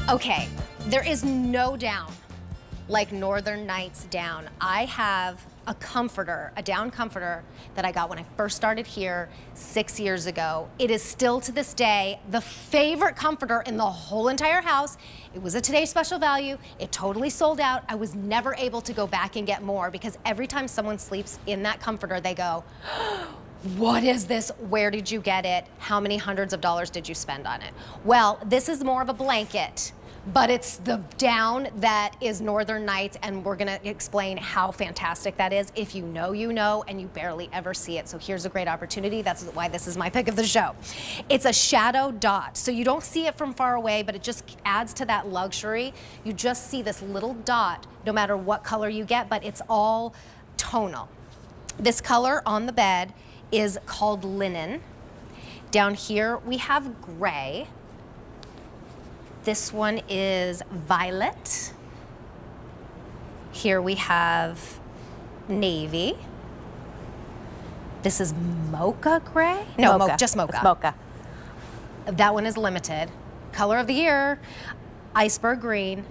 Okay, there is no down like Northern Nights down. I have a comforter, a down comforter that I got when I first started here 6 years ago. It is still to this day the favorite comforter in the whole entire house. It was a Today's Special Value. It totally sold out. I was never able to go back and get more because every time someone sleeps in that comforter, they go, what is this? Where did you get it? How many hundreds of dollars did you spend on it? Well, this is more of a blanket, but it's the down that is Northern Nights, and we're gonna explain how fantastic that is. If you know, you know, and you barely ever see it. So here's a great opportunity. That's why this is my pick of the show. It's a shadow dot. So you don't see it from far away, but it just adds to that luxury. You just see this little dot, no matter what color you get, but it's all tonal. This color on the bed is called linen. Down here we have gray. This one is violet. Here we have navy. This is mocha gray? No, mocha. Just mocha. It's mocha. That one is limited. Color of the year, iceberg green,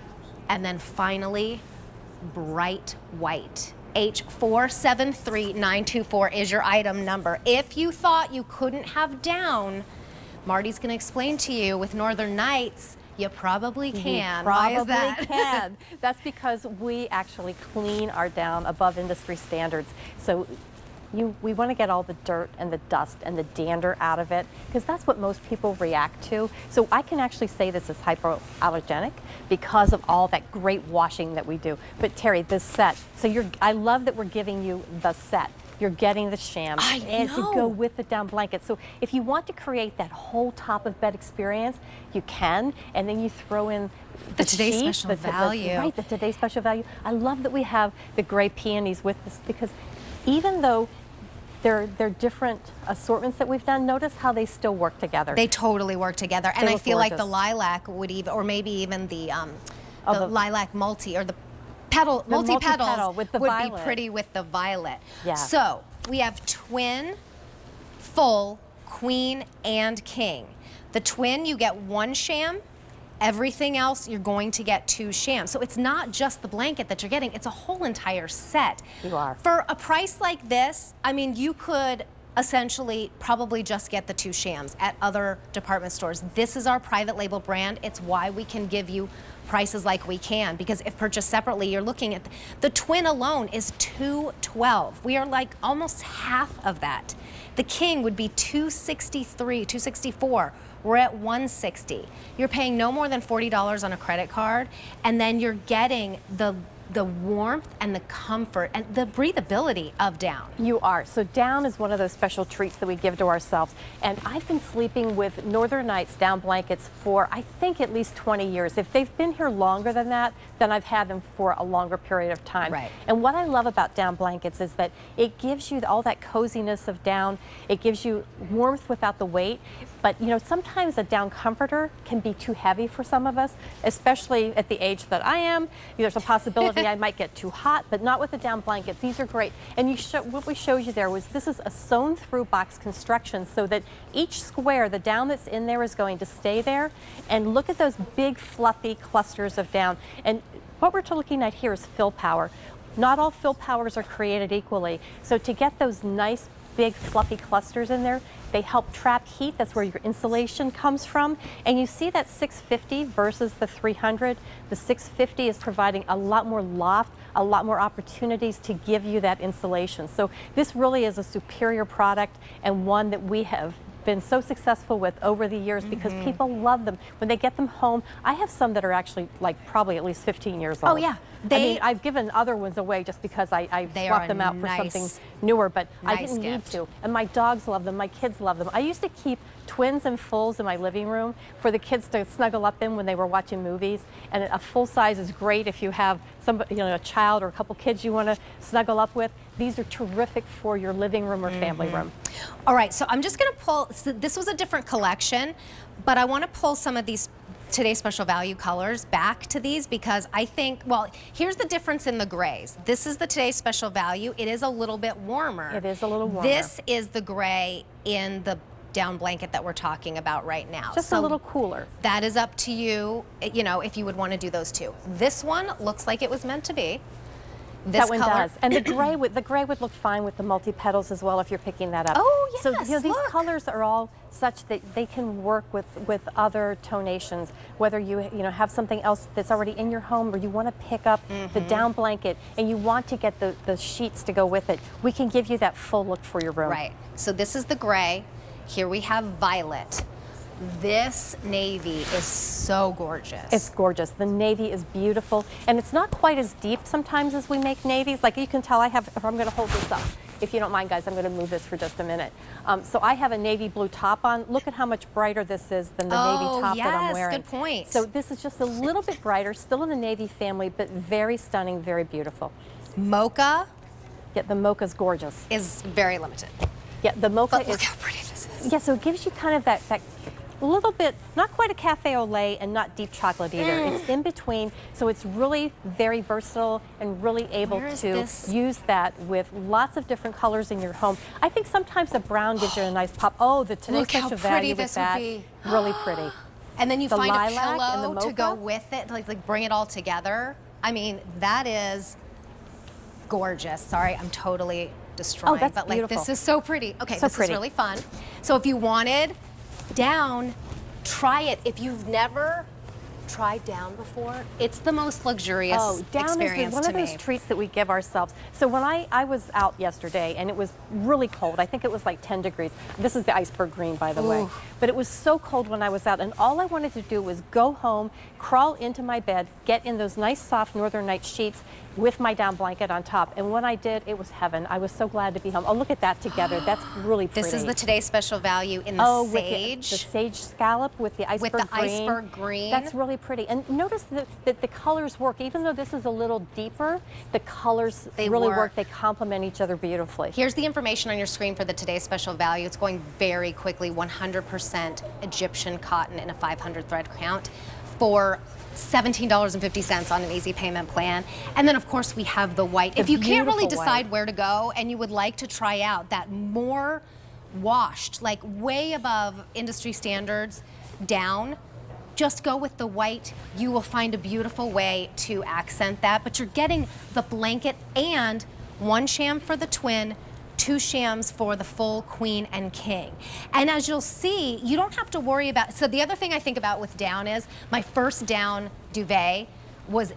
and then finally, bright white. H473924 is your item number. If you thought you couldn't have down, Marty's gonna explain to you with Northern Nights, you probably can. Why is that? Can. That's because we actually clean our down above industry standards. So we want to get all the dirt and the dust and the dander out of it, because that's what most people react to. So I can actually say this is hypoallergenic because of all that great washing that we do. But Terry, this set, so I love that we're giving you the set. You're getting the Sham and to go with the down blanket. So if you want to create that whole top of bed experience, you can, and then you throw in the Today's Special Value. Right, the Today's Special Value. I love that we have the gray peonies with this, because even though they're different assortments that we've done, notice how they still work together. They totally work together. And I feel like the lilac would even, or maybe even the lilac multi, or the multi-petals with the would violet. be pretty with the violet. Yeah. So we have twin, full, queen, and king. The twin, you get one Sham. Everything else, you're going to get two Shams. So it's not just the blanket that you're getting, it's a whole entire set. You are. For a price like this, I mean, you could essentially probably just get the two Shams at other department stores. This is our private label brand. It's why we can give you prices like we can, because if purchased separately, you're looking at the twin alone is $212. We are like almost half of that. The king would be $263, $264. We're at $160. You're paying no more than $40 on a credit card, and then you're getting the warmth and the comfort and the breathability of down. You are. So down is one of those special treats that we give to ourselves. And I've been sleeping with Northern Nights down blankets for, I think, at least 20 years. If they've been here longer than that, then I've had them for a longer period of time. Right. And what I love about down blankets is that it gives you all that coziness of down. It gives you warmth without the weight. But you know, sometimes a down comforter can be too heavy for some of us, especially at the age that I am. There's a possibility I might get too hot, but not with the down blankets. These are great. And what we showed you there was, this is a sewn through box construction, so that each square, the down that's in there is going to stay there. And look at those big fluffy clusters of down. And what we're looking at here is fill power. Not all fill powers are created equally. So to get those nice big fluffy clusters in there, they help trap heat. That's where your insulation comes from. And you see that 650 versus the 300. The 650 is providing a lot more loft, a lot more opportunities to give you that insulation. So this really is a superior product, and one that we have been so successful with over the years, because people love them. When they get them home, I have some that are actually like probably at least 15 years old. Oh yeah. I mean, I've given other ones away just because I swapped them out for something newer, but I didn't need to. And my dogs love them, my kids love them. I used to keep twins and fulls in my living room for the kids to snuggle up in when they were watching movies. And a full size is great if you have somebody, you know, a child or a couple kids you want to snuggle up with. These are terrific for your living room or family room. All right, so I'm just gonna pull, so this was a different collection, but I wanna pull some of these Today's Special Value colors back to these, because I think, well, here's the difference in the grays. This is the Today's Special Value. It is a little bit warmer. It is a little warmer. This is the gray in the down blanket that we're talking about right now. Just a little cooler. That is up to you, you know, if you would want to do those two. This one looks like it was meant to be. This that one color does, and the gray would look fine with the multi-petals as well if you're picking that up. Oh yes, so you know, these look. colors are all such that they can work with other tonations. Whether you have something else that's already in your home, or you want to pick up the down blanket and you want to get the sheets to go with it, we can give you that full look for your room. Right. So this is the gray. Here we have violet. This navy is so gorgeous. It's gorgeous. The navy is beautiful, and it's not quite as deep sometimes as we make navies. Like you can tell, I'm going to hold this up. If you don't mind, guys, I'm going to move this for just a minute. So I have a navy blue top on. Look at how much brighter this is than the navy top that I'm wearing. Good point. So this is just a little bit brighter, still in the navy family, but very stunning, very beautiful. Mocha. Yeah, the mocha's gorgeous. Is very limited. Yeah, the mocha But look how pretty this is. Yeah, so it gives you kind of that little bit, not quite a cafe au lait and not deep chocolate either. It's in between, so it's really very versatile and really able to use that with lots of different colors in your home. I think sometimes the brown gives you a nice pop. Oh, the today's special value with that, really pretty. And then you find a pillow and to go with it, like bring it all together. I mean, that is gorgeous. Sorry, I'm totally destroying, that's but like beautiful. this is so pretty. Okay, so this pretty. is really fun. So if you wanted down, try it. If you've never tried down before, it's the most luxurious experience one of those treats that we give ourselves. So when I was out yesterday and it was really cold, I think it was like 10 degrees. This is the iceberg green, by the way. But it was so cold when I was out, and all I wanted to do was go home, crawl into my bed, get in those nice soft Northern Night sheets with my down blanket on top. And when I did, it was heaven. I was so glad to be home. Oh, look at that together. That's really pretty. This is the today's special value in the sage. The sage scallop with the iceberg green. That's really pretty. And notice that the colors work. Even though this is a little deeper, the colors really work. They complement each other beautifully. Here's the information on your screen for the today's special value. It's going very quickly. 100% Egyptian cotton in a 500 thread count for $17.50 on an easy payment plan. And then of course we have the white. If you can't really decide where to go and you would like to try out that more washed, like way above industry standards down, just go with the white. You will find a beautiful way to accent that, but you're getting the blanket and one sham for the twin, 2 shams for the full queen and king. And as you'll see, you don't have to worry about, so the other thing I think about with down is, my first down duvet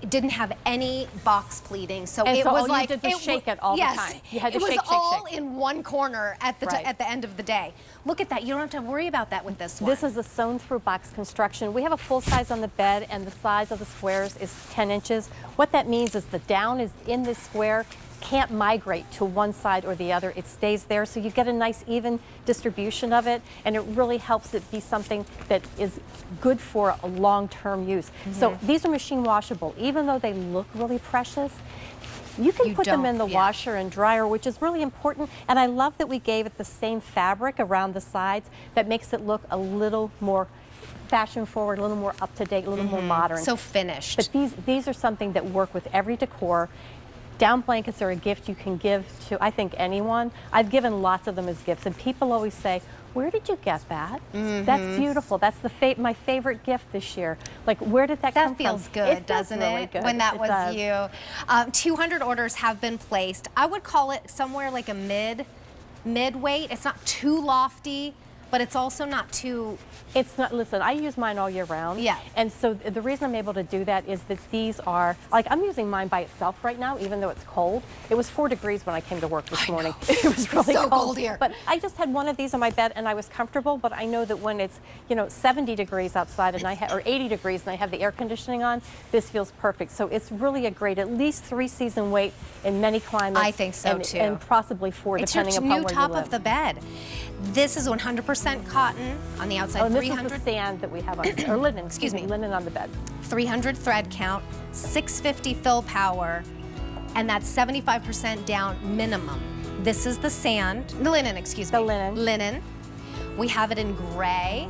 didn't have any box pleating, so and it so was all like you did was shake it all the time. You had to it was shake, all shake. in one corner at the end of the day. Look at that. You don't have to worry about that with this one. This is a sewn through box construction. We have a full size on the bed, and the size of the squares is 10 inches. What that means is the down is in this square, can't migrate to one side or the other. It stays there, so you get a nice even distribution of it, and it really helps it be something that is good for a long-term use. So these are machine washable. Even though they look really precious, you can put them in the washer and dryer, which is really important. And I love that we gave it the same fabric around the sides that makes it look a little more fashion forward, a little more up to date, a little more modern. So finished. But these are something that work with every decor. Down blankets are a gift you can give to, I think, anyone. I've given lots of them as gifts, and people always say, where did you get that? That's beautiful. That's my favorite gift this year. Like, where did that come from? That feels good, doesn't it? Really good. When that was you. 200 orders have been placed. I would call it somewhere like a mid-weight. It's not too lofty, but it's also not too... It's not, listen, I use mine all year round. Yeah. And so the reason I'm able to do that is that these are, like, I'm using mine by itself right now, even though it's cold. It was 4 degrees when I came to work this morning. It was really so cold here. But I just had one of these on my bed and I was comfortable, but I know that when it's, 70 degrees outside and or 80 degrees and I have the air conditioning on, this feels perfect. So it's really a great, at least 3-season weight in many climates. I think so too. And possibly 4, depending upon where you live. It's your new top of the bed. This is 100% cotton on the outside. Oh, and this is the sand that we have on, or linen. Excuse me, linen on the bed. 300 thread count, 650 fill power, and that's 75% down minimum. This is the linen, excuse me. The linen. Linen. We have it in gray.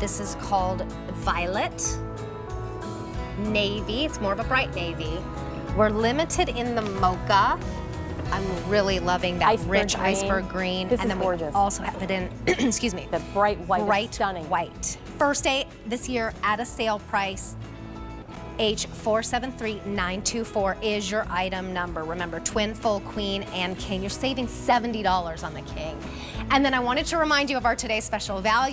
This is called violet. Navy, it's more of a bright navy. We're limited in the mocha. I'm really loving that Iceberg rich green. iceberg green. This and is then gorgeous. we also have it in, excuse me, The bright white is bright stunning. white. First day this year at a sale price. H473924 is your item number. Remember, twin, full, queen, and king. You're saving $70 on the king. And then I wanted to remind you of our today's special value.